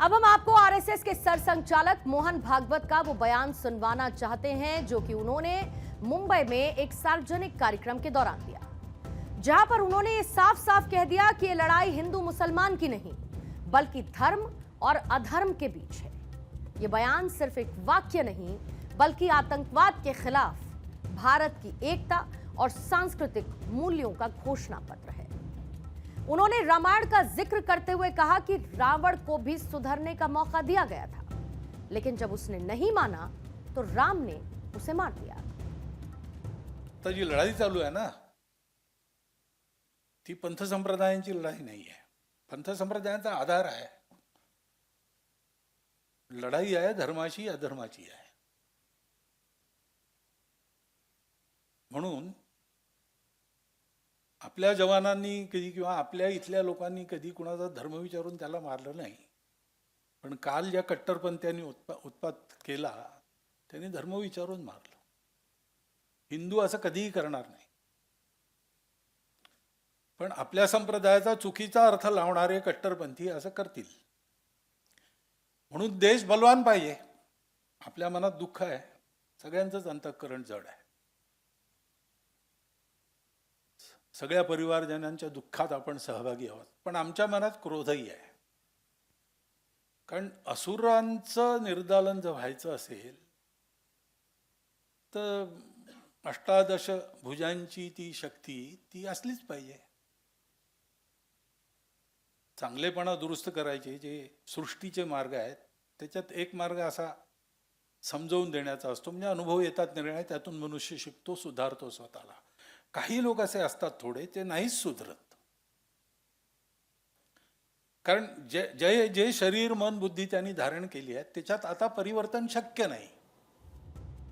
अब हम आपको आरएसएस के सरसंघचालक मोहन भागवत का वो बयान सुनवाना चाहते हैं जो कि उन्होंने मुंबई में एक सार्वजनिक कार्यक्रम के दौरान दिया, जहां पर उन्होंने ये साफ साफ कह दिया कि ये लड़ाई हिंदू मुसलमान की नहीं बल्कि धर्म और अधर्म के बीच है। ये बयान सिर्फ एक वाक्य नहीं बल्कि आतंकवाद के खिलाफ भारत की एकता और सांस्कृतिक मूल्यों का घोषणा पत्र है। उन्होंने रामायण का जिक्र करते हुए कहा कि रावण को भी सुधरने का मौका दिया गया था, लेकिन जब उसने नहीं माना तो राम ने उसे मार दिया। तर जी लढाई चालू आहे ना, ती पंथ संप्रदायांची लढाई नाही आहे. पंथ संप्रदायांचा आधार आहे. लढाई आहे धर्माची अधर्माची आहे. म्हणून आपल्या जवानांनी कधी किंवा आपल्या इथल्या लोकांनी कधी कुणाचा धर्म विचारून त्याला मारलं नाही, पण काल ज्या कट्टरपंथीयांनी उत्पात केला त्यांनी धर्म विचारून मारलं. हिंदू असं कधीही करणार नाही, पण आपल्या संप्रदायाचा चुकीचा अर्थ लावणारे कट्टरपंथी असं करतील. म्हणून देश बलवान पाहिजे. आपल्या मनात दुःख आहे, सगळ्यांचंच अंतःकरण जड आहे. सगळ्या परिवारजनांच्या दुःखात आपण सहभागी आहोत, पण आमच्या मनात क्रोधही आहे. कारण असुरांचं निर्दालन जर व्हायचं असेल तर अष्टादश भुजांची ती शक्ती ती असलीच पाहिजे. चांगलेपणा दुरुस्त करायचे जे सृष्टीचे मार्ग आहेत त्याच्यात एक मार्ग असा समजावून देण्याचा असतो, म्हणजे अनुभव येतात निर्णय, त्यातून मनुष्य शिकतो, सुधारतो स्वतःला. काही लोक असे असतात थोडे, ते नाहीच सुधरत. कारण जे जे शरीर मन बुद्धी त्यांनी धारण केली आहे त्याच्यात आता परिवर्तन शक्य नाही.